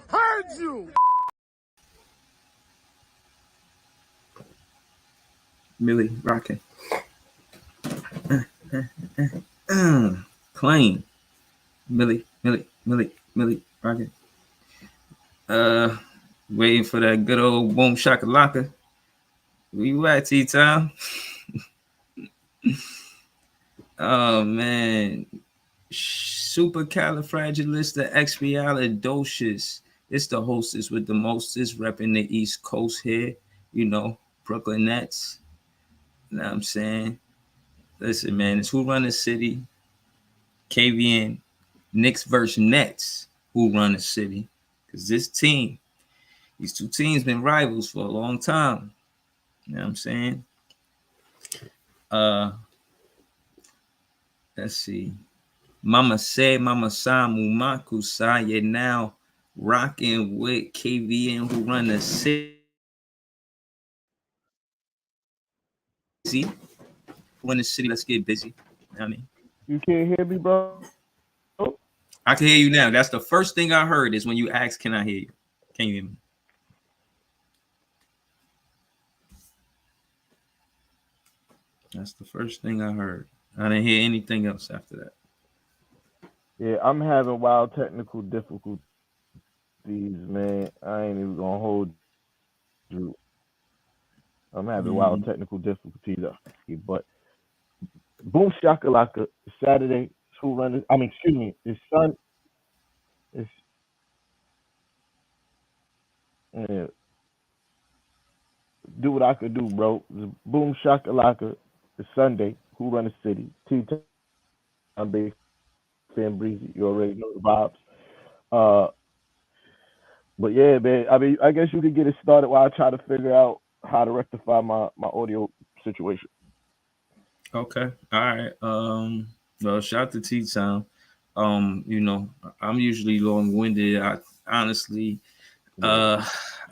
Heard you. Millie rocking. Clean. Millie rocking. Waiting for that good old boom shakalaka. Where you at, T-Town? Oh man. Supercalifragilisticexpialidocious. It's the hostess with the mostest, repping the East Coast here. You know, Brooklyn Nets. You know what I'm saying? Listen, man, it's who run the city. KVN, Knicks versus Nets, who run the city. Because this team, these two teams been rivals for a long time. You know what I'm saying? Let's see. Mama said, Mama Samu Maku Saya now rocking with KVN, who run the city. When the city, let's get busy. You know what I mean? You can't hear me, bro? I can hear you now. That's the first thing I heard is when you asked, can I hear you? Can you hear me? That's the first thing I heard. I didn't hear anything else after that. Yeah, I'm having wild technical difficulties, man. I ain't even gonna hold you. I'm having wild technical difficulties, but boom shakalaka Saturday. Who run? Excuse me. It's Sun. It's yeah. Do what I could do, bro. Boom shakalaka. It's Sunday. Who run the city? T-Town, Big Fan Breezy. You already know the vibes. But yeah, man. I guess you could get it started while I try to figure out how to rectify my audio situation. Okay. All right. Well, shout out to T-Town. You know, I'm usually long-winded. I honestly, I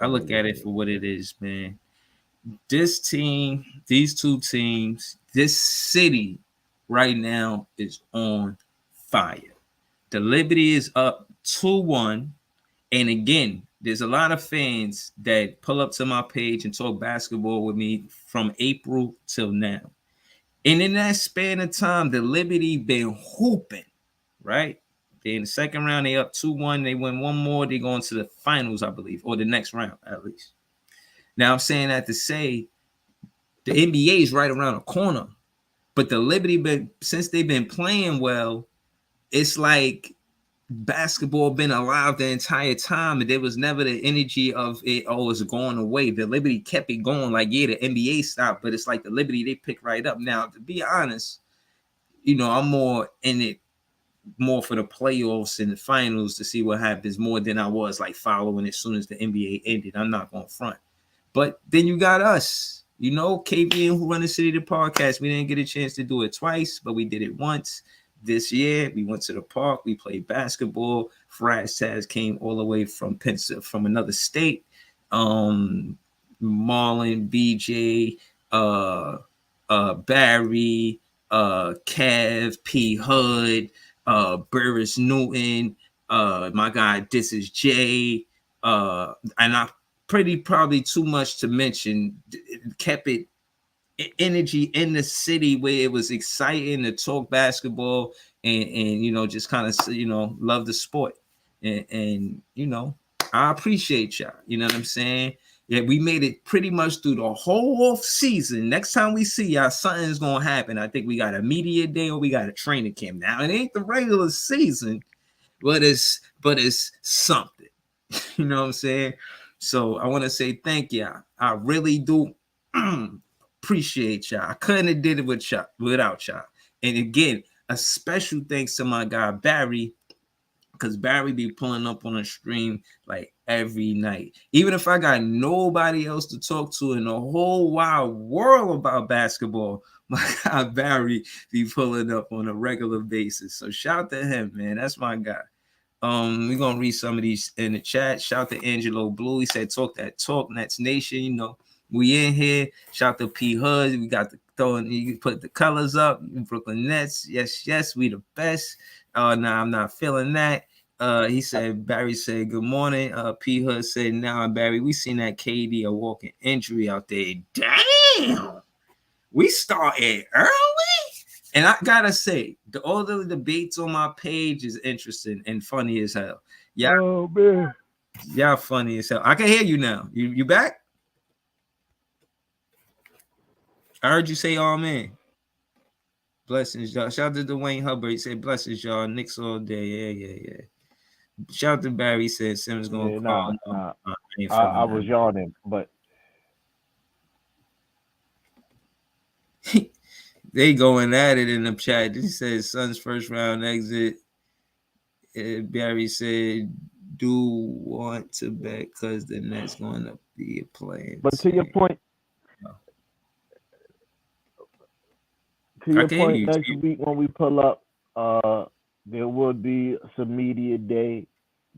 look at it for what it is, man. This team, these two teams, this city right now is on fire. The Liberty is up 2-1. And again, there's a lot of fans that pull up to my page and talk basketball with me from April till now. And in that span of time, the Liberty been hooping, right? They in the second round, they up 2-1. They win one more, they go into the finals, I believe, or the next round at least. Now I'm saying that to say the NBA is right around the corner, but the Liberty, since they've been playing well, it's like basketball been alive the entire time, and there was never the energy of it, oh, it's going away. The Liberty kept it going. Like, yeah, the NBA stopped, but it's like the Liberty, they pick right up. Now, to be honest, you know, I'm more in it more for the playoffs and the finals to see what happens more than I was like following as soon as the NBA ended. I'm not going to front. But then you got us, you know, KVN, who run the City of the Podcast. We didn't get a chance to do it twice, but we did it once. This year, we went to the park. We played basketball. Fraz Taz came all the way from another state. Marlon, BJ, Barry, Kev, P. Hood, Burris Newton, my guy, This Is Jay, and I probably too much to mention. Kept it energy in the city where it was exciting to talk basketball and you know, just kind of, you know, love the sport. And you know, I appreciate y'all. You know what I'm saying? Yeah, we made it pretty much through the whole off season. Next time we see y'all, something's gonna happen. I think we got a media day or we got a training camp. Now it ain't the regular season, but it's something. You know what I'm saying? So I want to say thank y'all. I really do. Appreciate y'all. I couldn't have did it without y'all. And again, a special thanks to my guy Barry, because Barry be pulling up on a stream like every night. Even if I got nobody else to talk to in the whole wide world about basketball, my guy Barry be pulling up on a regular basis. So shout out to him, man. That's my guy. We're gonna read some of these in the chat. Shout out to Angelo Blue. He said, talk that talk, Nets Nation, you know. We in here. Shout to P Hood. We got the throwing. You put the colors up. Brooklyn Nets. Yes, yes, we the best. Nah, I'm not feeling that. He said, Barry said, good morning. P Hood said, nah, Barry, we seen that KD a walking injury out there. Damn, we started early. And I gotta say, all the debates on my page is interesting and funny as hell. Yeah, oh man, y'all funny as hell. I can hear you now. You back? I heard you say, "Oh man, blessings, y'all." Shout out to Dwayne Hubbard. He said, "Blessings, y'all." Knicks all day. Yeah. Shout out to Barry. He said Simmons gonna yeah, call. nah. I ain't I feeling was yawning, but that. They going at it in the chat. He says Suns first round exit. Barry said, "Do want to bet because the Nets going to be a playing but to your team." point, Oh, to I your can hear point, you. next week when we pull up, there will be some media day.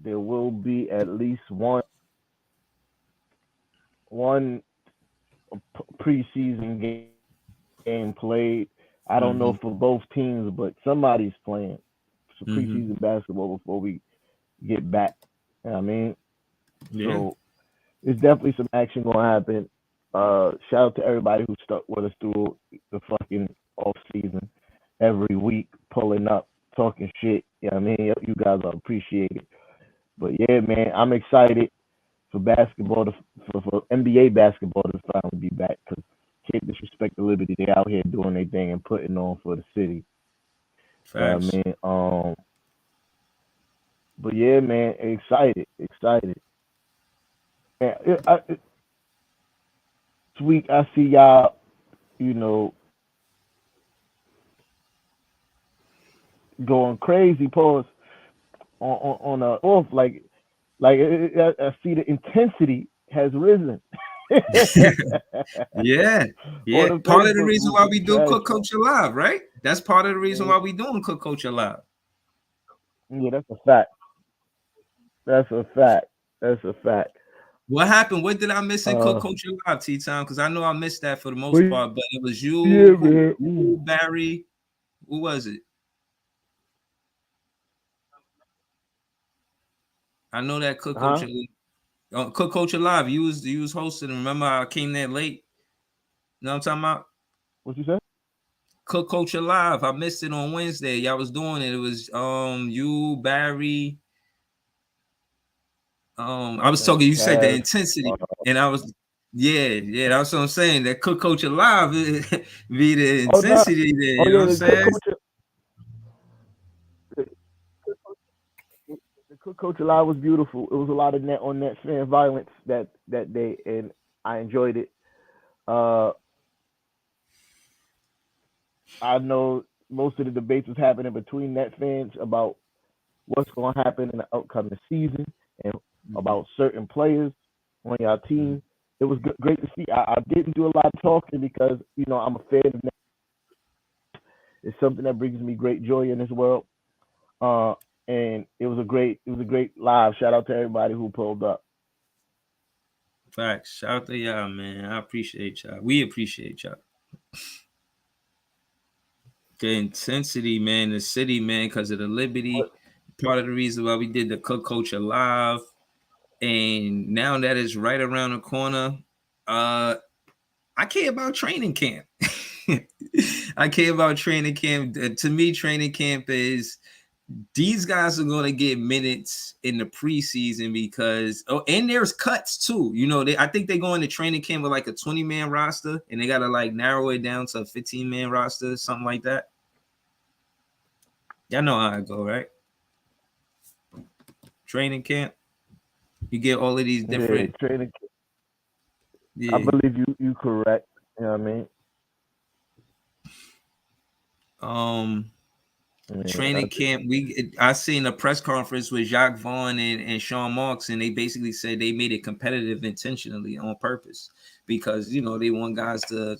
There will be at least one preseason game played. I don't know for both teams, but somebody's playing some preseason basketball before we get back. You know what I mean? Yeah. So it's definitely some action gonna happen. Shout out to everybody who stuck with us through the fucking off season every week, pulling up, talking shit. You know what I mean? You guys are appreciated. But yeah, man, I'm excited for basketball for NBA basketball to finally be back because can't disrespect the Liberty. They out here doing their thing and putting on for the city. You know what I Facts. mean? But yeah, man, excited. And this week I see y'all, you know, going crazy. Pause on a off I see the intensity has risen. Yeah. On Yeah. the Part of the Facebook reason group why is we do trash. Cook Culture Live, right? That's part of the reason Yeah, why we doing Cook Culture Live. yeah, that's a fact. That's a fact. That's a fact. What happened? What did I miss in Cook Uh, Culture Live, T-Time? Because I know I missed that for the but most part, but it was yeah, you, man. you, Barry. Who was it? I know that Huh? Cook Culture Live. You was hosting. Remember, I came there late. You know what I'm talking about? What you say? Cook Culture Live. I missed it on Wednesday. Y'all was doing it. It was you, Barry. I was And talking. You said the Cav. intensity, and I was, yeah. That's what I'm saying. That Cook Culture Live be the Oh no. intensity there. Oh You know what yeah, I'm saying? the, the coach culture live was beautiful. It was a lot of net on net fan violence that day, and I enjoyed it. Uh, I know most of the debates was happening between net fans about what's going to happen in the upcoming season and about certain players on your team. It was great to see. I didn't do a lot of talking because I'm a fan of net. It's something that brings me great joy in this world. Uh, and it was a great live. Shout out to everybody who pulled up. Facts. Shout out to y'all, man. I appreciate y'all. We appreciate y'all. The intensity, man. The city, man, because of the Liberty. Part of the reason why we did the Cook Culture Live. And now that it's right around the corner, I care about training camp. I care about training camp. To me, training camp is these guys are going to get minutes in the preseason because and there's cuts too. I think they go into training camp with like a 20-man roster and they got to like narrow it down to a 15-man roster, something like that. Y'all know how I go, right? Training camp. You get all of these Yeah, different, training. I yeah. believe you correct. You know what I mean? Um, Yeah, Training camp. I seen a press conference with Jacques Vaughn and Sean Marks, and they basically said they made it competitive intentionally on purpose because they want guys to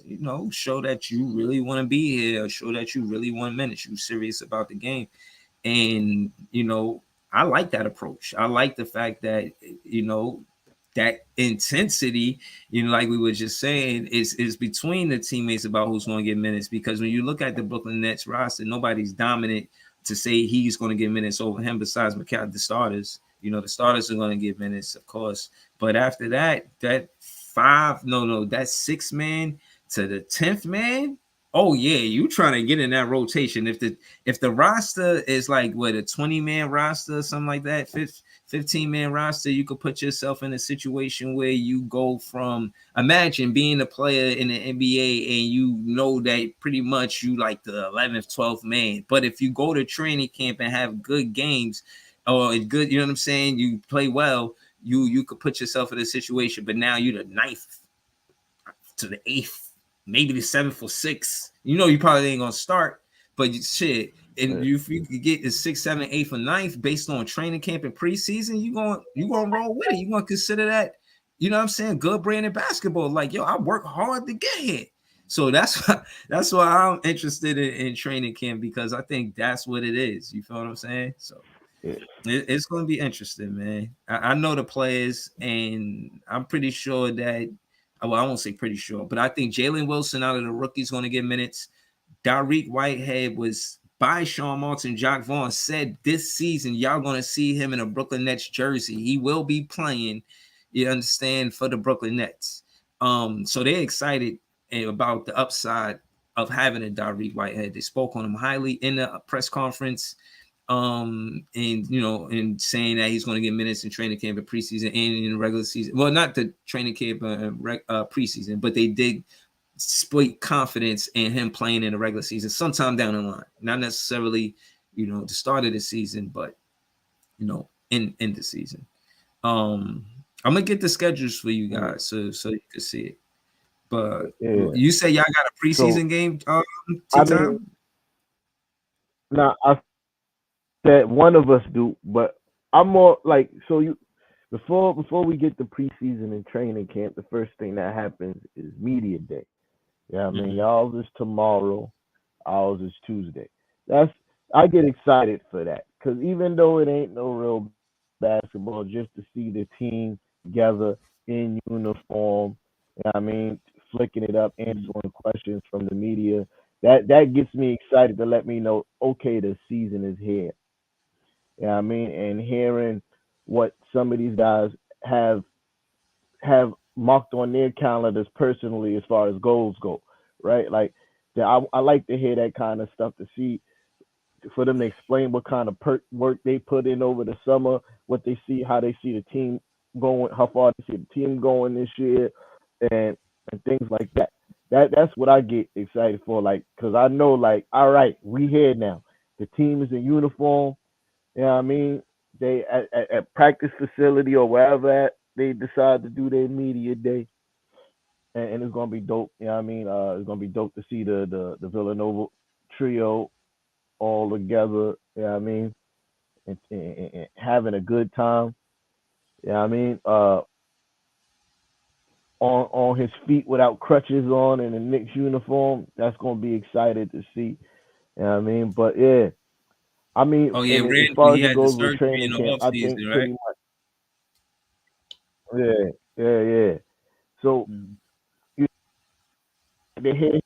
show that you really want to be here, show that you really want minutes, you serious about the game, and I like that approach. I like the fact that that intensity, like we were just saying, is between the teammates about who's going to get minutes. Because when you look at the Brooklyn Nets roster, nobody's dominant to say he's going to get minutes over him besides McCall, the starters. The starters are going to get minutes, of course. But after that, that 6 man to the 10th man, oh yeah, you trying to get in that rotation. If the roster is like what, a 20-man roster or something like that, 15-man roster, you could put yourself in a situation where you go from, imagine being a player in the NBA and you know that pretty much you like the 11th, 12th man. But if you go to training camp and have good games or good, you know what I'm saying, you play well, you could put yourself in a situation, but now you're the 9th to the 8th, maybe the 7th or 6th. You probably ain't gonna start, but shit. And if you could get the 6th, 7th, 8th, or 9th based on training camp and preseason, you gonna roll with it. You gonna consider that, you know what I'm saying, good brand in basketball. Like, yo, I work hard to get here. So that's why I'm interested in training camp, because I think that's what it is. You feel what I'm saying? So it's going to be interesting, man. I know the players, and I'm pretty sure that, well, I won't say pretty sure, but I think Jalen Wilson out of the rookies going to get minutes. Dariq Whitehead was by Sean Martin. Jock Vaughn said this season y'all going to see him in a Brooklyn Nets jersey. He will be playing, you understand, for the Brooklyn Nets. So they're excited about the upside of having a Dariq Whitehead. They spoke on him highly in the press conference. And and saying that he's going to get minutes in training camp and preseason and in the regular season. Well, not the training camp preseason, but they did speak confidence in him playing in the regular season sometime down the line. Not necessarily, the start of the season, but in the season. I'm gonna get the schedules for you guys so you can see it. But you say y'all got a preseason game, T-Time? Now I that one of us do, but I'm more like, so you before we get to preseason and training camp, the first thing that happens is media day. Yeah, I mean, y'all is tomorrow, ours is Tuesday. I get excited for that, because even though it ain't no real basketball, just to see the team together in uniform, I mean, flicking it up, answering questions from the media, that gets me excited to let me know, okay, the season is here. Yeah, I mean, and hearing what some of these guys have marked on their calendars personally as far as goals go, right? Like, I like to hear that kind of stuff, to see, for them to explain what kind of work they put in over the summer, what they see, how they see the team going, how far they see the team going this year, and things like that. That's what I get excited for, like, because I know, like, all right, we here now. The team is in uniform. You know what I mean? They at practice facility or wherever they decide to do their media day, and it's gonna be dope. You know what I mean? It's gonna be dope to see the Villanova trio all together. You know what I mean? And having a good time. You know what I mean? On his feet without crutches on in the Knicks uniform. That's gonna be excited to see. You know what I mean? But yeah. I mean, Oh yeah, and as Randall, far he as it had the goes with surgery in training the camp, off I think season, right? pretty much, yeah. So you, they hit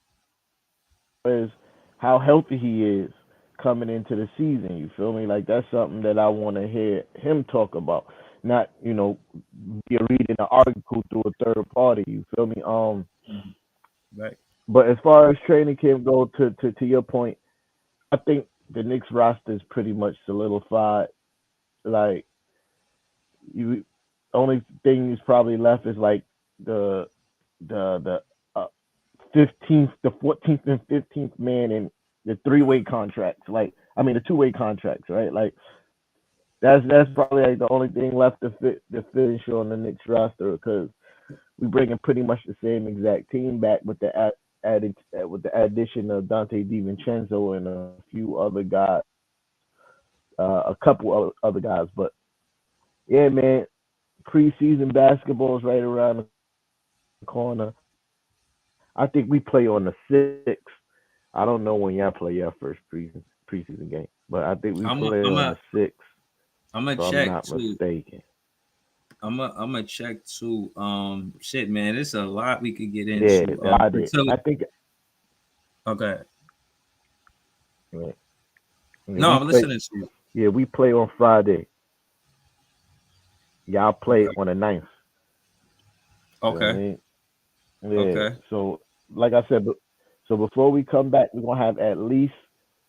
is how healthy he is coming into the season. You feel me? Like, that's something that I want to hear him talk about, not be reading an article through a third party. You feel me? Right. But as far as training camp go, to your point, I think the Knicks roster is pretty much solidified. Like, you, only thing is probably left is like the the 15th, the 14th and 15th man in the three-way contracts. Like, I mean, the two-way contracts, right? Like, that's probably like the only thing left to finish on the Knicks roster, because we bringing pretty much the same exact team back with the added with the addition of Dante DiVincenzo and a few other guys, a couple other guys. But yeah, man, preseason basketball is right around the corner. I think we play on the 6th. I don't know when y'all play your first preseason game, but I think we I'm play on a the 6th, I'm a if I'm check not too. mistaken. I'm a check too. Shit, man, it's a lot we could get Yeah, into. I did. I think Okay. yeah, No, we I'm play. listening to you. Yeah, we play on Friday. Y'all play Okay. on the 9th. You know what I Okay. mean? Yeah. Okay. So, like I said, so before we come back, we're gonna have at least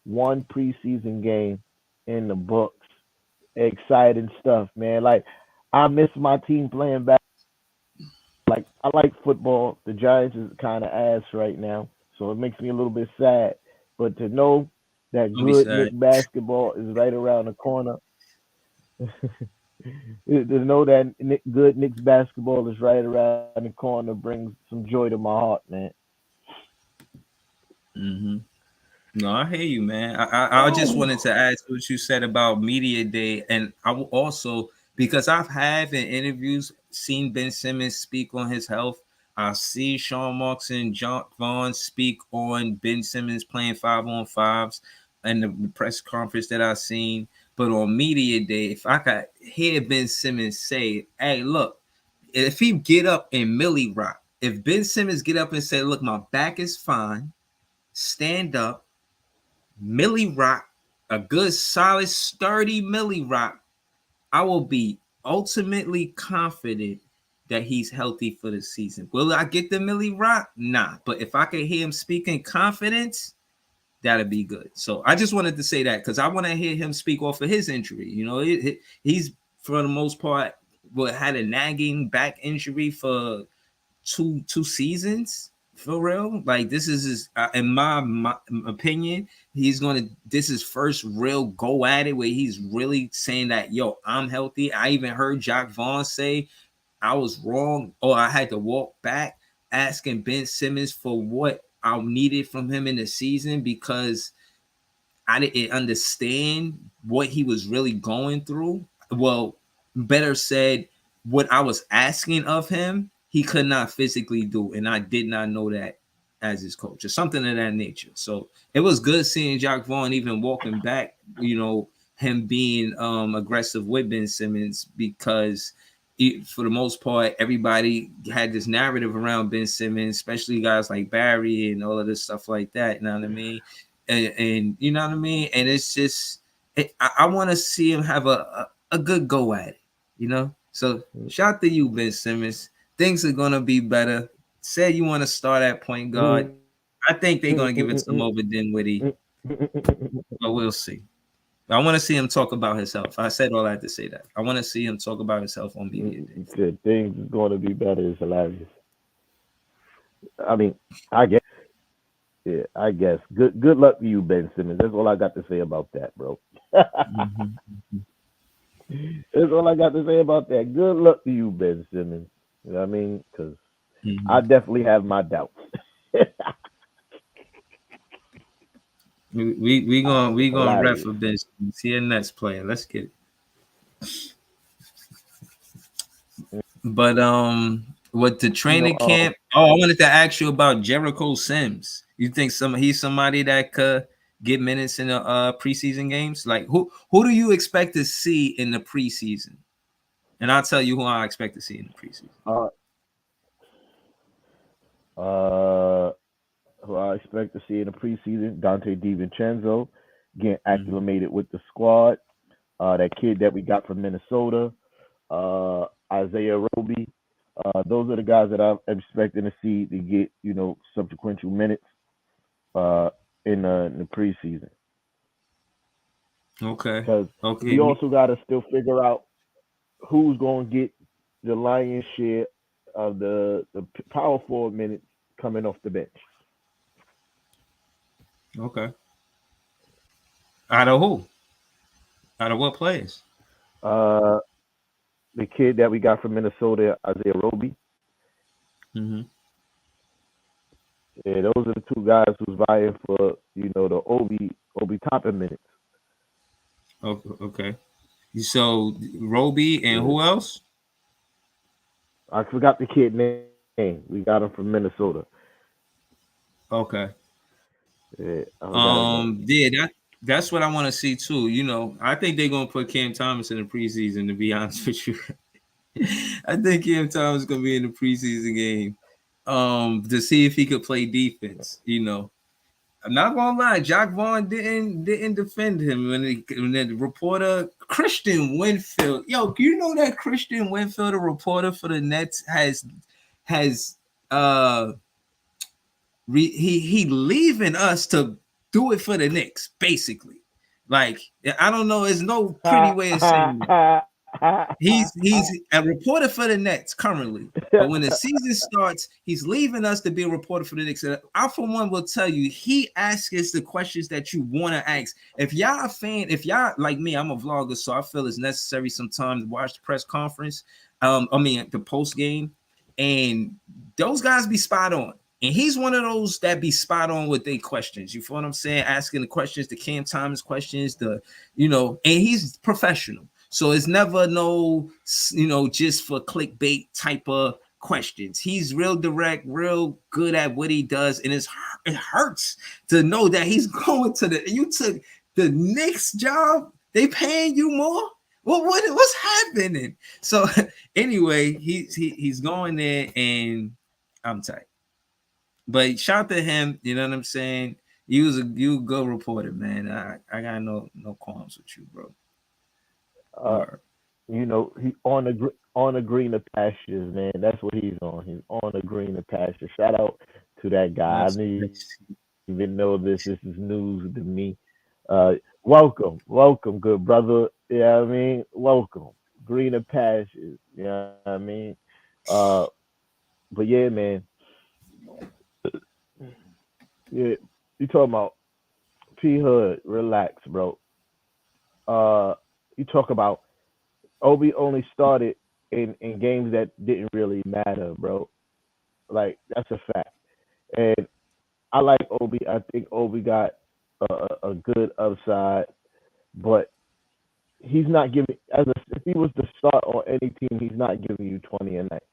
one preseason game in the books. Exciting stuff, man. Like I miss my team playing back. Like I like football. The Giants is kind of ass right now, so it makes me a little bit sad. But to know that Don't be good Nick sad. basketball is right around the corner, to know that good Knicks basketball is right around the corner brings some joy to my heart, man. Mm-hmm. No, I hear you, man. I just wanted to ask what you said about media day, and I will also, because I've had in interviews seen Ben Simmons speak on his health. I see Sean Marks and John Vaughn speak on Ben Simmons playing 5-on-5s and the press conference that I've seen. But on media day, if I could hear Ben Simmons say, "Hey, look, if he get up and Millie rock, if Ben Simmons get up and say, look, my back is fine, stand up." Millie Rock, a good solid sturdy Millie Rock, I will be ultimately confident that he's healthy for the season. Will I get the Millie Rock? Nah. But if I can hear him speaking confidence, that'd be good. So I just wanted to say that because I want to hear him speak off of his injury. You know, he's for the most part had a nagging back injury for two seasons for real. Like this is his, in my opinion, he's gonna this is first real go at it where he's really saying that yo, I'm healthy. I even heard Jack Vaughn say I was wrong or I had to walk back asking Ben Simmons for what I needed from him in the season because I didn't understand what he was really going through. Well, better said, what I was asking of him, he could not physically do, and I did not know that as his coach or something of that nature. So it was good seeing Jack Vaughn even walking back. You know, him being aggressive with Ben Simmons because for the most part, everybody had this narrative around Ben Simmons, especially guys like Barry and all of this stuff like that. You know what I mean? And you know what I mean? And it's just, I want to see him have a good go at it, you know? So shout out to you, Ben Simmons. Things are going to be better. Say you want to start at point guard. I think they're going to give it to him over Dinwiddie, but we'll see. I want to see him talk about his health. I said all that to say that. I want to see him talk about his health on media day. Good things is going to be better is hilarious. I mean, I guess. Yeah, I guess. Good luck to you, Ben Simmons. That's all I got to say about that, bro. Mm-hmm. That's all I got to say about that. Good luck to you, Ben Simmons. You know what I mean? Because I definitely have my doubts. we gonna ref Hilarious. for Ben Simmons. He a next player. Let's get it. But with the You know, training camp, I wanted to ask you about Jericho Sims. You think he's somebody that could get minutes in the preseason games? Like who do you expect to see in the preseason? And I'll tell you who I expect to see in the preseason. Uh, who I expect to see in the preseason, Dante DiVincenzo getting acclimated with the squad. That kid that we got from Minnesota, Isaiah Roby. Those are the guys that I'm expecting to see to get, subsequent minutes in the preseason. Okay. Because Okay. we also got to still figure out who's going to get the lion's share of the power forward minutes coming off the bench. Okay. Out of who? Out of what players? The kid that we got from Minnesota, Isaiah Roby. Mm-hmm. Yeah, those are the two guys who's vying for, the Obi Toppin minutes. Okay. So Roby and who else? I forgot the kid name. We got him from Minnesota. Okay. Yeah, I forgot his name. Yeah, that's what I want to see too. I think they're gonna put Cam Thomas in the preseason. To be honest with you, I think Cam Thomas is gonna be in the preseason game, to see if he could play defense. I'm not gonna lie, Jock Vaughn didn't defend him when the reporter Christian Winfield. Yo, you know that Christian Winfield, a reporter for the Nets, has he leaving us to do it for the Knicks, basically. Like, I don't know, there's no pretty way of saying it. He's a reporter for the Nets currently, but when the season starts, he's leaving us to be a reporter for the Knicks. And I, for one, will tell you, he asks us the questions that you want to ask. If y'all a fan, if y'all like me, I'm a vlogger, so I feel it's necessary sometimes to watch the press conference. The post game, and those guys be spot on. And he's one of those that be spot on with their questions. You feel what I'm saying? Asking the questions, the Cam Thomas questions, and he's professional. So it's never no, just for clickbait type of questions. He's real direct, real good at what he does. And it hurts to know that he's going to you took the Knicks job. They paying you more. What's happening? So anyway, he's going there, and I'm tight. But shout to him, you know what I'm saying? You a good reporter, man. I got no qualms with you, bro. He on the greener pastures, man. That's what he's on. He's on the greener pastures. Shout out to that guy. I didn't even know this. This is news to me. Welcome, good brother. Yeah, I mean, welcome. Greener pastures. Yeah, I mean, but yeah, man. Yeah, you talking about P Hood? Relax, bro. You talk about Obi only started in games that didn't really matter, bro. Like that's a fact. And I like Obi. I think Obi got a good upside, but he's not giving if he was to start on any team, he's not giving you 20 a night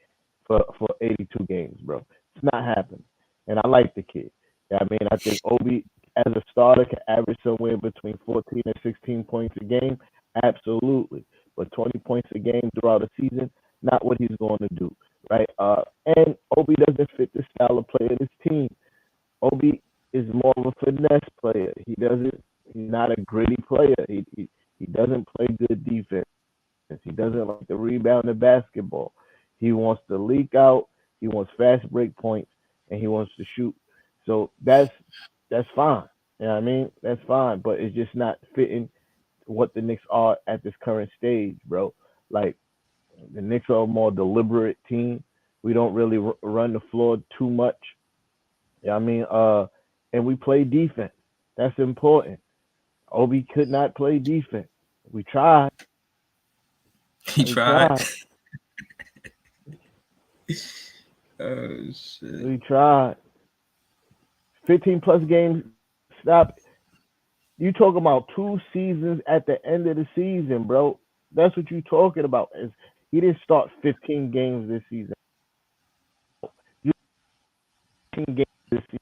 for 82 games, bro. It's not happening. And I like the kid. Yeah, I mean, I think Obi as a starter can average somewhere between 14 and 16 points a game. Absolutely. But 20 points a game throughout a season, not what he's going to do, right? And Obi doesn't fit the style of play of this team. Obi is more of a finesse player. He's not a gritty player. He doesn't play good defense. He doesn't like to rebound the basketball. He wants to leak out. He wants fast break points, and he wants to shoot. So that's fine. You know what I mean? That's fine, but it's just not fitting what the Knicks are at this current stage, bro. Like the Knicks are a more deliberate team. We don't really run the floor too much. Yeah, I mean, and we play defense. That's important. Obi could not play defense. We tried. He tried. Oh shit. We tried. 15 plus games. Stop. You talking about 2 seasons at the end of the season, bro. That's what you talking about. Is he didn't start 15 games this season. You 15 games this season.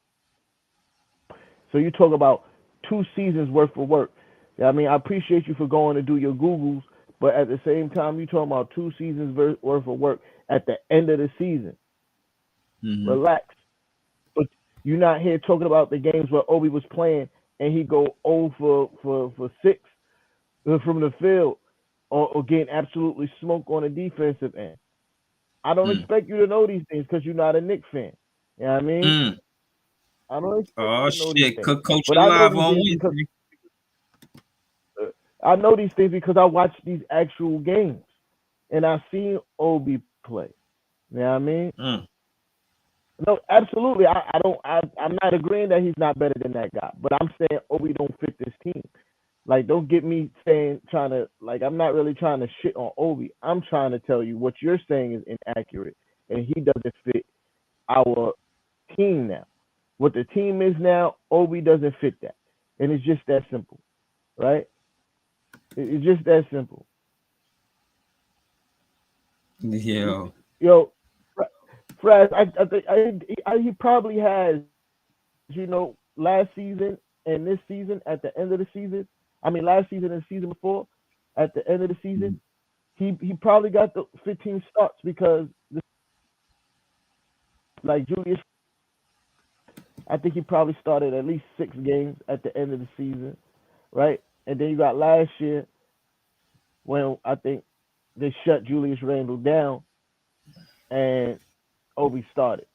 So you talk about 2 seasons worth of work. I mean, I appreciate you for going to do your Googles, but at the same time, you talking about 2 seasons worth of work at the end of the season. Mm-hmm. Relax. But you're not here talking about the games where Obi was playing and he go 0 for 6 from the field or getting absolutely smoked on the defensive end. I don't expect you to know these things because you're not a Knicks fan. You know what I mean? I don't expect you to know these things. Coach but live on because I know these things because I watch these actual games and I've seen Obi play. You know what I mean? No, absolutely. I'm not agreeing that he's not better than that guy, but I'm saying Obi don't fit this team. Like, don't get me I'm not really trying to shit on Obi. I'm trying to tell you what you're saying is inaccurate, and he doesn't fit our team now. What the team is now, Obi doesn't fit that, and it's just that simple, right? It's just that simple. Yo, Fraz, I think he probably has, last season and this season at the end of the season. I mean, last season and the season before, at the end of the season, he probably got the 15 starts because like Julius, I think he probably started at least 6 games at the end of the season, right? And then you got last year when I think they shut Julius Randle down and Obi started.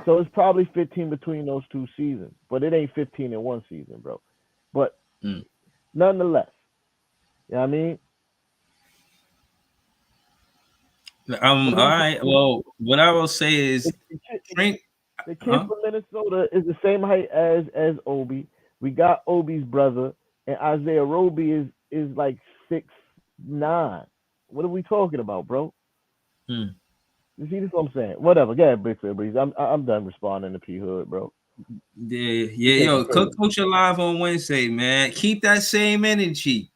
So it's probably 15 between those 2 seasons, but it ain't 15 in one season, bro. But nonetheless, you know what I mean? All right. Well, what I will say is, Frank, the kid from Minnesota is the same height as Obi. We got Obi's brother, and Isaiah Roby is like 6'9". What are we talking about, bro? You see, this is what I'm saying. Whatever. Go ahead, Big Fair Breeze. I'm done responding to P Hood, bro. Yeah. Yo, Coach Alive on Wednesday, man. Keep that same energy.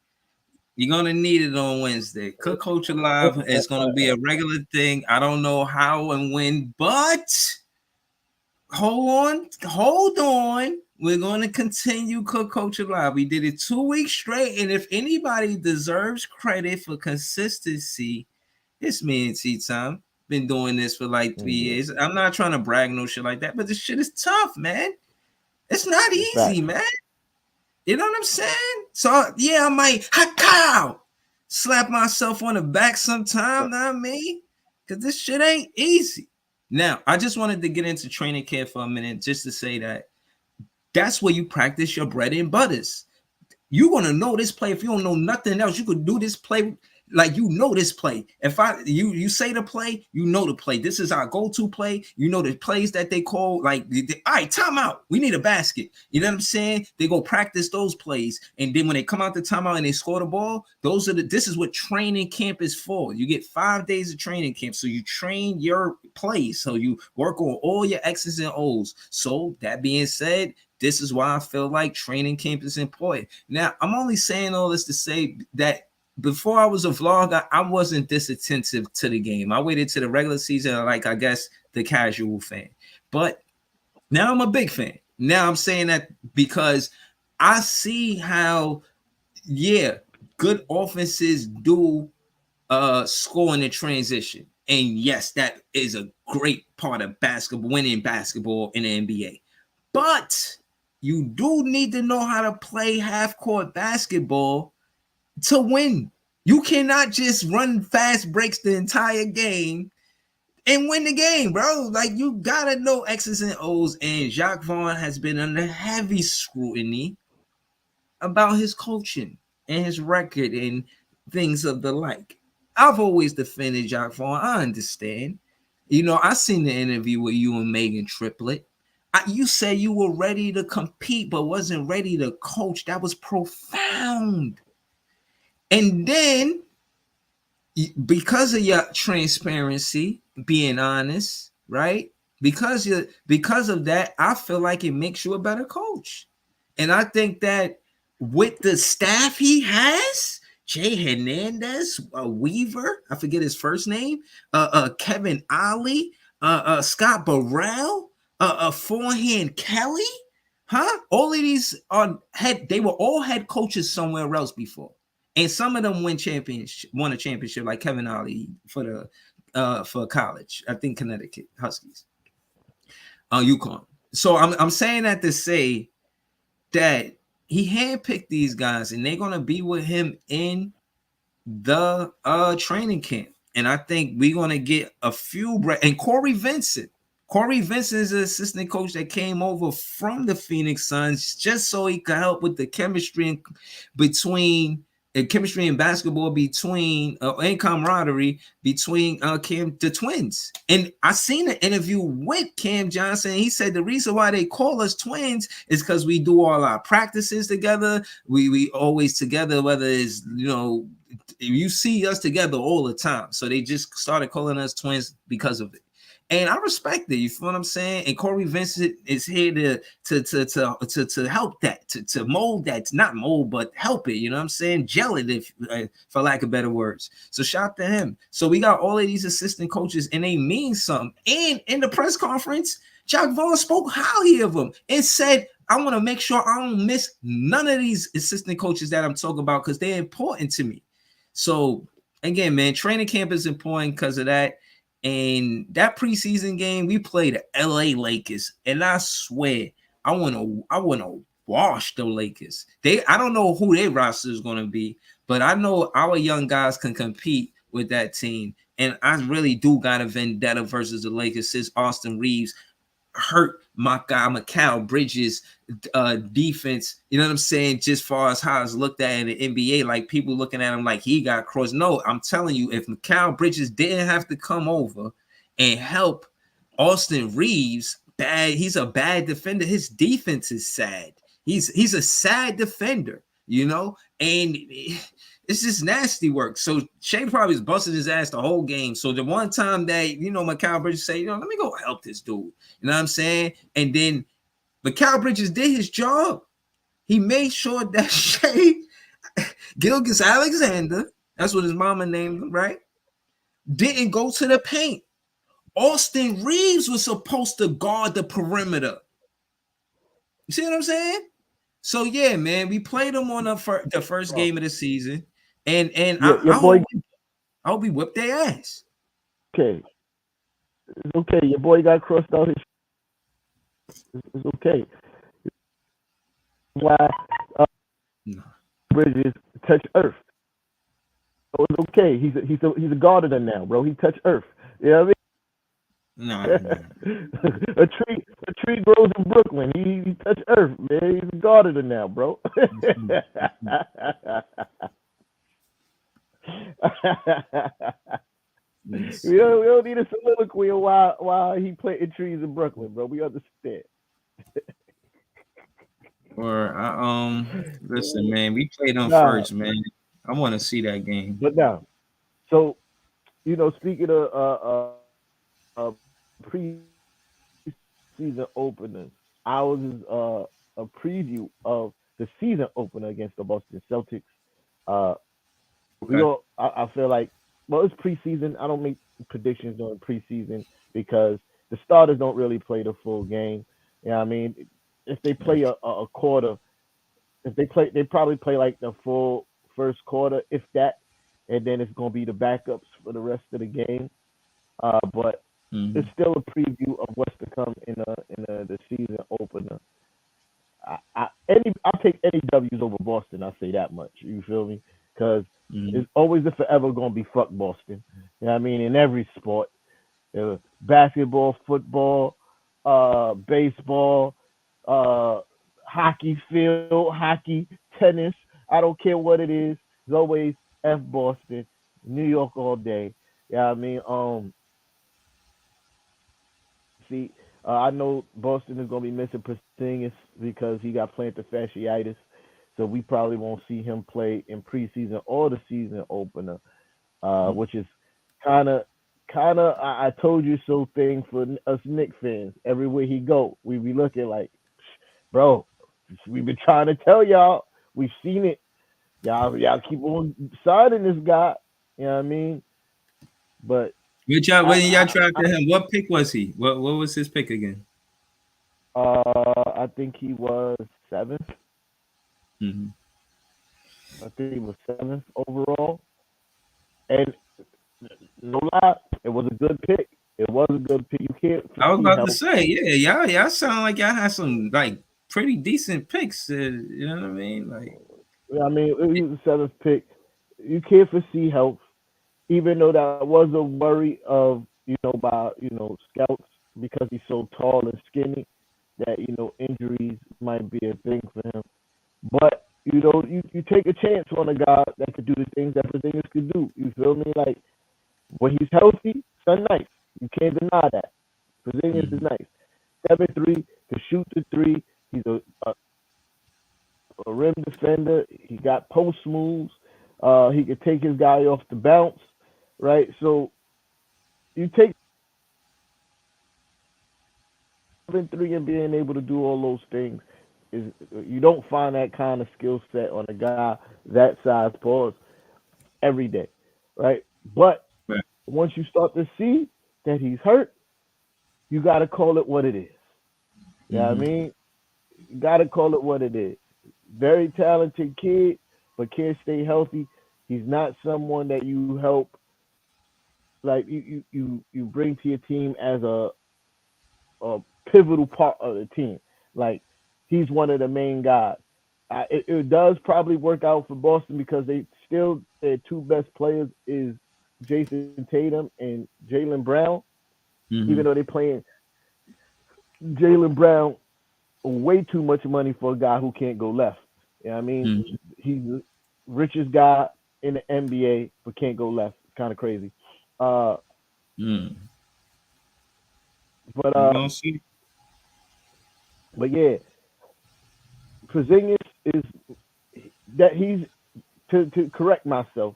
You're gonna need it on Wednesday. Cook Coach Alive is gonna be a regular thing. I don't know how and when, but hold on. We're gonna continue Cook Coach Alive. We did it 2 weeks straight, and if anybody deserves credit for consistency, it's me and T Time. Been doing this for like 3 years. I'm not trying to brag no shit like that, but this shit is tough, man. It's not easy, man. You know what I'm saying? So yeah, I might slap myself on the back sometime, not me, because this shit ain't easy. Now, I just wanted to get into training camp for a minute, just to say that that's where you practice your bread and butters. You're gonna know this play. If you don't know nothing else, you could do this play like you know this play. If you say the play, you know the play. This is our go-to play. You know the plays that they call, like, all right, timeout. We need a basket. You know what I'm saying? They go practice those plays, and then when they come out the timeout and they score the ball, this is what training camp is for. You get 5 days of training camp, so you train your plays, so you work on all your X's and O's. So that being said, this is why I feel like training camp is important. Now, I'm only saying all this to say that before I was a vlogger, I wasn't this attentive to the game. I waited to the regular season, like, I guess, the casual fan. But now I'm a big fan. Now I'm saying that because I see how, good offenses do score in the transition. And yes, that is a great part of basketball, winning basketball in the NBA. But you do need to know how to play half-court basketball to win. You cannot just run fast breaks the entire game and win the game, bro. Like, you gotta know X's and O's, and Jacques Vaughn has been under heavy scrutiny about his coaching and his record and things of the like. I've always defended Jacques Vaughn. I understand. You know, I seen the interview with you and Megan Triplett. You said you were ready to compete, but wasn't ready to coach. That was profound. And then, because of your transparency, being honest, right? Because of that, I feel like it makes you a better coach. And I think that with the staff he has, Jay Hernandez, Weaver, I forget his first name, Kevin Ollie, Scott Burrell, Forehand Kelly, all of these they were all head coaches somewhere else before. And some of them won a championship, like Kevin Ollie for college. I think Connecticut Huskies, UConn. So I'm saying that to say that he handpicked these guys, and they're gonna be with him in the training camp. And I think we're gonna get a few. And Corey Vincent is an assistant coach that came over from the Phoenix Suns just so he could help with the chemistry and basketball and camaraderie between the twins. And I seen an interview with Cam Johnson. He said the reason why they call us twins is because we do all our practices together. We always together, whether it's, you see us together all the time. So they just started calling us twins because of it. And I respect it. You feel what I'm saying? And Corey Vincent is here to help that, to mold that, not mold, but help it. You know what I'm saying? Gel it, if for lack of better words. So shout out to him. So we got all of these assistant coaches, and they mean something. And in the press conference, Jacques Vaughn spoke highly of them and said, I want to make sure I don't miss none of these assistant coaches that I'm talking about because they're important to me. So again, man, training camp is important because of that. And that preseason game, we played the LA Lakers, and I swear, I want to wash the Lakers. I don't know who their roster is going to be, but I know our young guys can compete with that team. And I really do got a vendetta versus the Lakers since Austin Reeves hurt my guy Mikal Bridges defense. You know what I'm saying? Just far as how it's looked at in the NBA, like people looking at him like he got crossed. No, I'm telling you, if Mikal Bridges didn't have to come over and help Austin Reeves, he's a bad defender. His defense is sad. He's a sad defender, you know, and it's just nasty work. So Shea probably was busting his ass the whole game. So the one time that, Mikal Bridges say, let me go help this dude. You know what I'm saying? And then Mikal Bridges did his job. He made sure that Shea Gilgeous-Alexander, that's what his mama named him, right? Didn't go to the paint. Austin Reeves was supposed to guard the perimeter. You see what I'm saying? So yeah, man, we played them on the first game of the season, and your boy, I hope we whipped their ass. Okay, it's okay. Your boy got crossed out. It's okay. Why Bridges touch Earth? So it's okay. He's a gardener now, bro. He touched Earth. You know what I mean? No. a tree grows in Brooklyn. He touched Earth, man. He's a gardener now, bro. We don't need a soliloquy of why he planted trees in Brooklyn, bro. We understand. Or listen, man, we played them first, man. I want to see that game. But now, so speaking of pre-season openers, ours is a preview of the season opener against the Boston Celtics. Okay. I feel like, well, it's preseason. I don't make predictions during preseason because the starters don't really play the full game. You know what I mean? If they play a quarter, they probably play like the full first quarter, if that, and then it's going to be the backups for the rest of the game. But it's still a preview of what's to come in the season opener. I'll take any W's over Boston. I'll say that much. You feel me? Because it's always and forever going to be fuck Boston. You know what I mean? In every sport, basketball, football, baseball, hockey field, hockey, tennis. I don't care what it is. It's always F Boston, New York all day. Yeah, you know I mean, I know Boston is going to be missing Porzingis because he got plantar fasciitis, so we probably won't see him play in preseason or the season opener, which is kind of I told you so thing for us Knicks fans. Everywhere he go, we be looking like, bro, we've been trying to tell y'all. We've seen it. Y'all keep on signing this guy. You know what I mean? But when y'all drafted him, what pick was he? What was his pick again? I think he was 7th. I think he was 7th overall. And no lie, it was a good pick. It was a good pick. You can't. I was about to say, yeah, y'all sound like y'all had some like pretty decent picks. You know what I mean? Like, I mean, he was the 7th pick. You can't foresee health, even though that was a worry of by scouts because he's so tall and skinny that injuries might be a thing for him. But you take a chance on a guy that could do the things that Porzingis could do. You feel me? Like when he's healthy, it's nice. You can't deny that. Porzingis is nice. 7'3", can shoot the 3. He's a rim defender. He got post moves. He could take his guy off the bounce, right? So you take 7'3" and being able to do all those things is you don't find that kind of skill set on a guy that size pause every day, right? But once you start to see that he's hurt, you got to call it what it is. You know what I mean? You got to call it what it is. Very talented kid, but can't stay healthy. He's not someone that you help, like you bring to your team as a pivotal part of the team. Like he's one of the main guys. It does probably work out for Boston because their two best players is Jason Tatum and Jaylen Brown. Even Mm-hmm. though they're playing Jaylen Brown way too much money for a guy who can't go left. You know what I mean? Mm-hmm. He's the richest guy in the NBA but can't go left. Kind of crazy. Uh, Mm. but You gonna see? yeah, Porzingis is that he's to correct myself.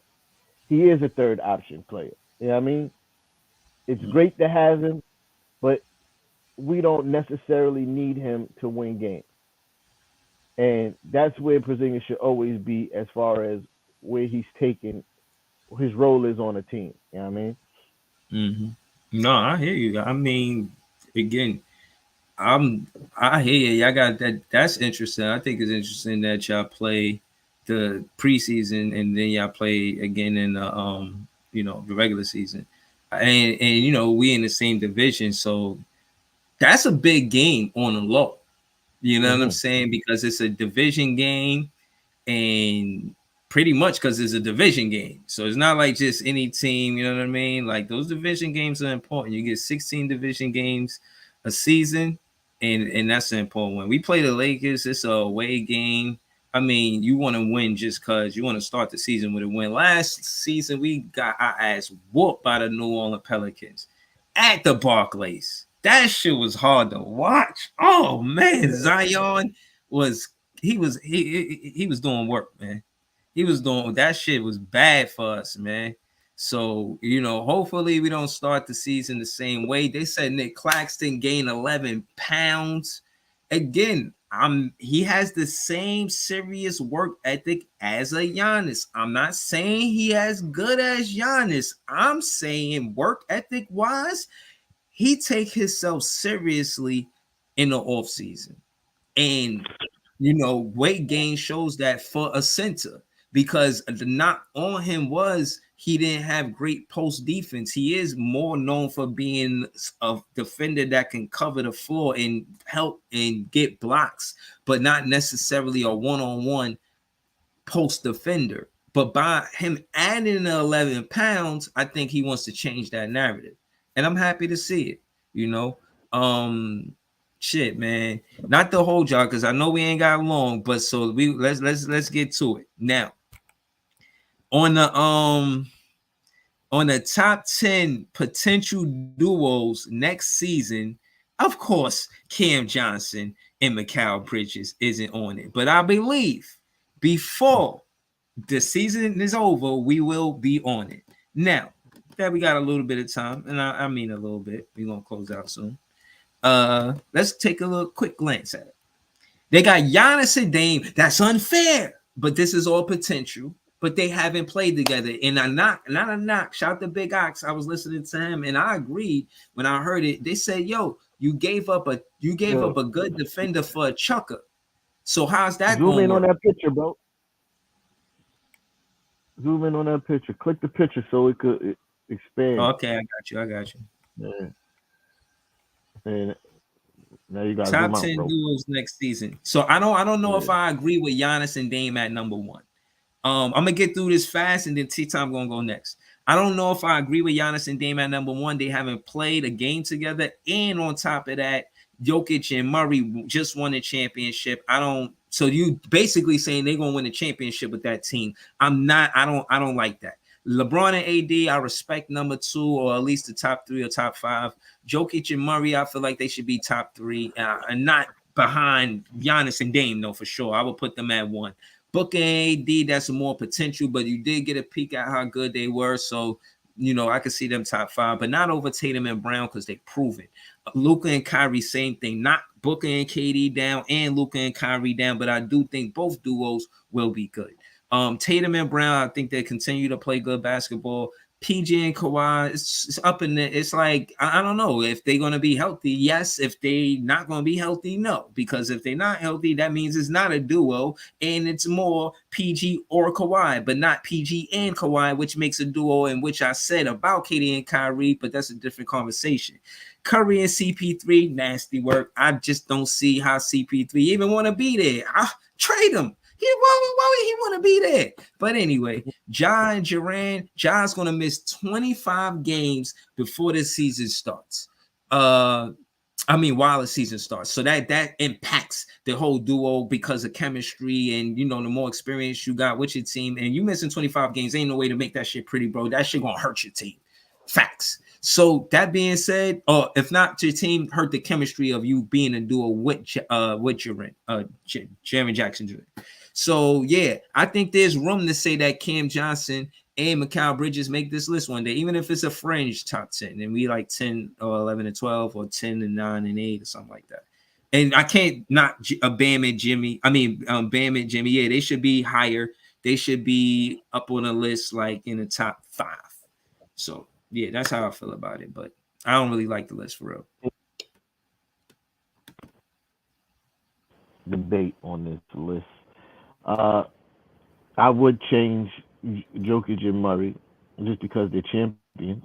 He is a third option player. You know what I mean? It's great to have him, but we don't necessarily need him to win games. And that's where Porzingis should always be as far as where he's taken his role is on a team. You know what I mean? Mm-hmm. No, I hear you. I mean, again, I hear you. Y'all got that. That's interesting. I think it's interesting that y'all play the preseason and then y'all play again in the the regular season. And we in the same division, so that's a big game on the low. You know what I'm Mm-hmm. saying? Because it's a division game, and pretty much because it's a division game. So it's not like just any team, you know what I mean? Like those division games are important. You get 16 division games a season, and that's an important one. We play the Lakers, it's a away game. I mean, you want to win just because you want to start the season with a win. Last season, we got our ass whooped by the New Orleans Pelicans at the Barclays. That shit was hard to watch. Oh man, Zion was he was doing work, man. He was doing that shit was bad for us, man. So, hopefully we don't start the season the same way. They said Nick Claxton gained 11 pounds. Again, he has the same serious work ethic as a Giannis. I'm not saying he as good as Giannis. I'm saying work ethic wise, he take himself seriously in the off season. And weight gain shows that for a center, because the knock on him was he didn't have great post defense. He is more known for being a defender that can cover the floor and help and get blocks, but not necessarily a one-on-one post defender. But by him adding the 11 pounds, I think he wants to change that narrative. And I'm happy to see it, you know. Shit, man. Not the whole job, because I know we ain't got long, but so let's get to it. Now, on the top 10 potential duos next season, of course, Cam Johnson and Mikal Bridges isn't on it. But I believe before the season is over, we will be on it. Now that we got a little bit of time, and I mean a little bit, we're gonna close out soon. Let's take a little quick glance at it. They got Giannis and Dame. That's unfair, but this is all potential. But they haven't played together. And not a knock. Shout to Big Ox. I was listening to him, and I agreed when I heard it. They said, "Yo, you gave up a good defender for a chucker. So how's that Zoom going in to on work?" that picture, bro. Zoom in on that picture. Click the picture so it could expand. Okay, I got you. Yeah. And now you gotta Top zoom out, 10 bro. duos next season. So I don't know if Yeah. I agree with Giannis and Dame at number one. I'm gonna get through this fast, and then T-Time gonna go next. I don't know if I agree with Giannis and Dame at number one. They haven't played a game together, and on top of that, Jokic and Murray just won a championship. I don't. So you basically saying they're gonna win a championship with that team. I'm not. I don't like that. LeBron and AD, I respect number two, or at least the top three or top five. Jokic and Murray, I feel like they should be top three, and not behind Giannis and Dame, though, for sure. I would put them at one. Booker and AD, that's more potential, but you did get a peek at how good they were. So, I could see them top five, but not over Tatum and Brown because they prove it. Luka and Kyrie, same thing. Not Booker and KD down and Luka and Kyrie down, but I do think both duos will be good. Tatum and Brown, I think they continue to play good basketball. PG and Kawhi, it's up in there. It's like I don't know if they're gonna be healthy. Yes, if they not gonna be healthy, no. Because if they're not healthy, that means it's not a duo, and it's more PG or Kawhi, but not PG and Kawhi, which makes a duo. And which I said about KD and Kyrie, but that's a different conversation. Curry and CP3, nasty work. I just don't see how CP3 even want to be there. Trade him. Why would he want to be there? But anyway, Ja and Duran, Ja's gonna miss 25 games before the season starts. While the season starts. So that impacts the whole duo because of chemistry and the more experience you got with your team. And you missing 25 games ain't no way to make that shit pretty, bro. That shit gonna hurt your team. Facts. So that being said, or if not your team, hurt the chemistry of you being a duo with Jaren Jackson Jr. So yeah, I think there's room to say that Cam Johnson and Mikal Bridges make this list one day, even if it's a fringe top 10, and we like 10 or 11 and 12 or 10 and 9 and 8 or something like that. And I can't not Bam and Jimmy. Bam and Jimmy. Yeah, they should be higher. They should be up on a list like in the top 5. So yeah, that's how I feel about it. But I don't really like the list for real. Debate on this list. I would change Jokic and Murray just because they're champions.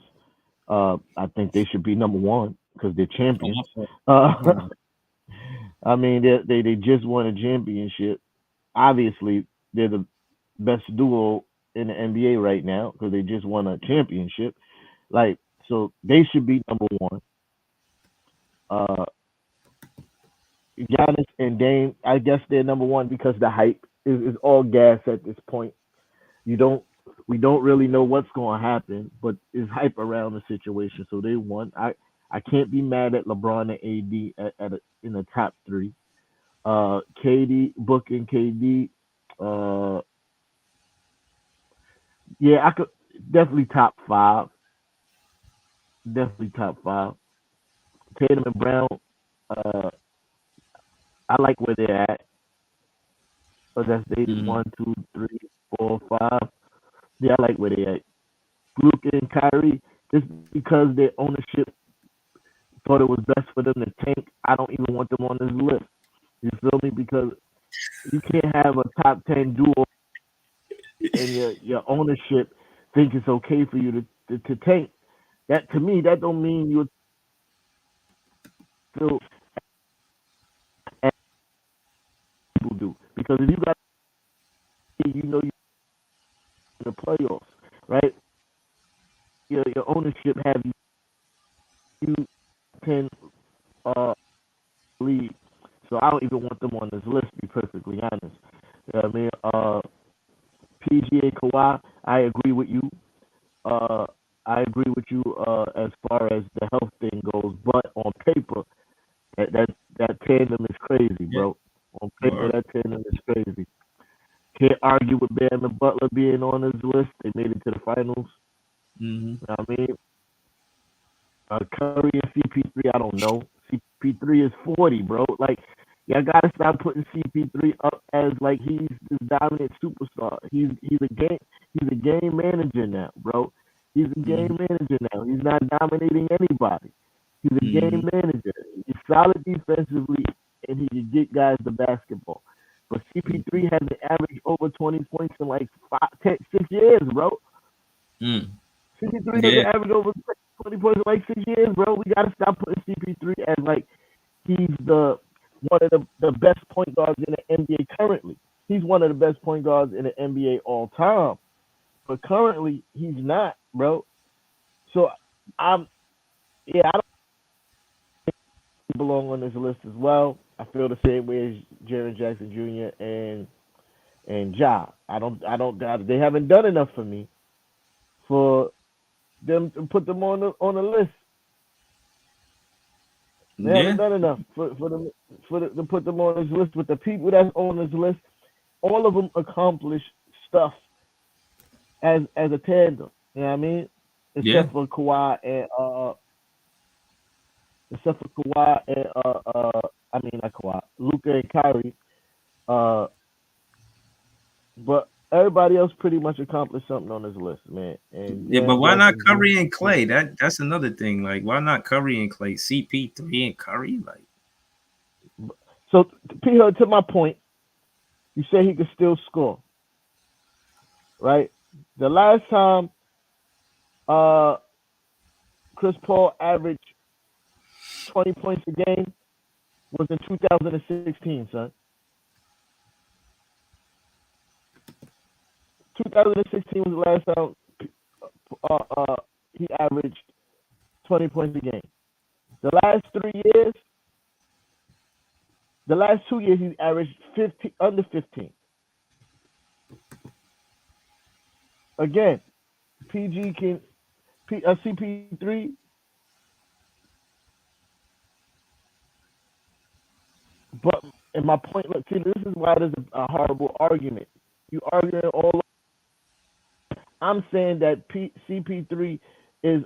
I think they should be number one because they're champions. I mean, they just won a championship. Obviously, they're the best duo in the NBA right now because they just won a championship. Like, so they should be number one. Giannis and Dame, I guess they're number one because the hype is all gas at this point. We don't really know what's going to happen, but it's hype around the situation. So they won. I can't be mad at LeBron and AD in the top 3. KD, Book and KD. Yeah, I could definitely top 5. Definitely top 5. Tatum and Brown. I like where they're at. So that's 1, 2, 3, 4, 5. Yeah, I like where they're at. Luka and Kyrie, just because their ownership thought it was best for them to tank, I don't even want them on this list. You feel me? Because you can't have a top 10 duo and your ownership think it's okay for you to tank. That, to me, that don't mean you're still as people do. Because if you got, you're in the playoffs, right? Your ownership have you can lead. So I don't even want them on this list, to be perfectly honest. You know what I mean? PG and Kawhi, I agree with you. I agree with you as far as the health thing goes, but on paper, that tandem is crazy, bro. On paper, that tandem is crazy. Can't argue with Bam and Butler being on this list. They made it to the finals. Mm-hmm. You know what I mean? Curry and CP3, I don't know. CP3 is 40, bro. Like, y'all gotta stop putting CP3 up as like he's this dominant superstar. He's a game manager now, bro. He's a game manager now. He's not dominating anybody. He's a game manager. He's solid defensively, and he can get guys the basketball. But CP3 hasn't averaged over 20 points in like 6 years, bro. CP3 doesn't average over 20 points in like 6 years, bro. We gotta stop putting CP3 as like he's one of the best point guards in the NBA currently. He's one of the best point guards in the NBA all time. But currently he's not, bro. So I don't belong on this list as well. I feel the same way as Jaren Jackson Jr. and Ja. I don't they haven't done enough for me for them to put them on the list. They haven't done enough for them to put them on this list with the people that's on this list. All of them accomplish stuff as a tandem. You know what I mean? Except for Kawhi and not Kawhi, Luka and Kyrie. But Everybody else pretty much accomplished something on this list, man. And Yeah, but Jaren why not Jackson Curry and Jr. Clay? That's another thing. Like, why not Curry and Clay? CP3 and Curry? Like, So, P Hood, to my point, you say he could still score, right? The last time Chris Paul averaged 20 points a game was in 2016, son. 2016 was the last time he averaged 20 points a game. The last 3 years, the last 2 years, he averaged 15 under 15. Again, PG can CP3. But and my point, look, see, this is why there's a horrible argument. You arguing all. I'm saying that CP3 is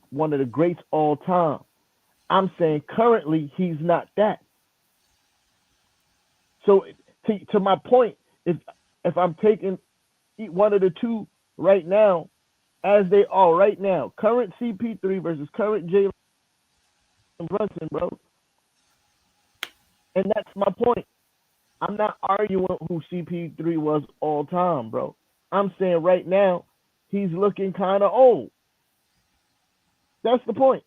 one of the greats all time. I'm saying currently he's not that. So to my point, if I'm taking one of the two right now, as they are right now, current CP3 versus current Jalen Brunson, bro, and that's my point. I'm not arguing who CP3 was all time, bro. I'm saying right now he's looking kind of old. That's the point.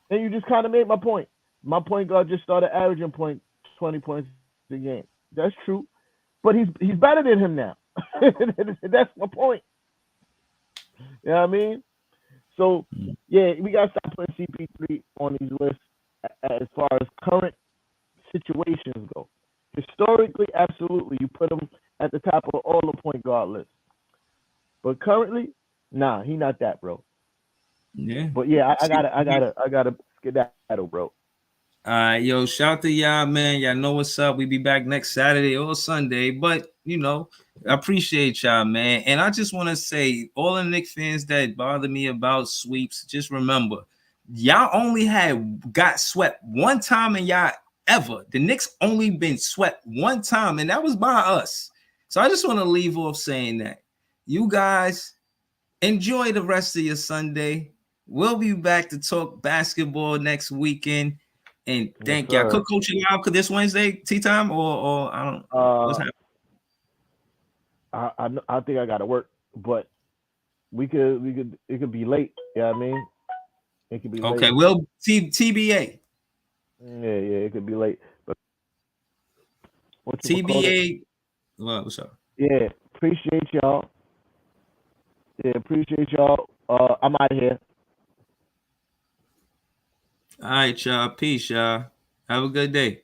And you just kind of made my point. My point guard just started averaging 20 points a game. That's true. But he's better than him now. That's my point. You know what I mean? So, yeah, we got to stop putting CP3 on these lists as far as current situations go. Historically, absolutely, you put him at the top of all the point guard lists. But currently, nah, he not that, bro. yeah. But yeah, I gotta skedaddle, bro. All right, yo, shout to y'all, man. Y'all know what's up. We be back next Saturday or Sunday, but I appreciate y'all, man. And I just want to say, all the Knicks fans that bother me about sweeps, just remember, y'all only got swept one time in y'all ever. The Knicks only been swept one time, and that was by us. So I just want to leave off saying that. You guys enjoy the rest of your Sunday. We'll be back to talk basketball next weekend. And thank y'all. Cook coaching y'all this Wednesday, tea time, or I don't what's happening? I think I gotta work, but we could it could be late. You know what I mean? It could be late. Okay, well, TBA. Yeah, it could be late. But TBA. Well, what's up? Yeah, appreciate y'all. Yeah, appreciate y'all. I'm out of here. All right, y'all. Peace, y'all. Have a good day.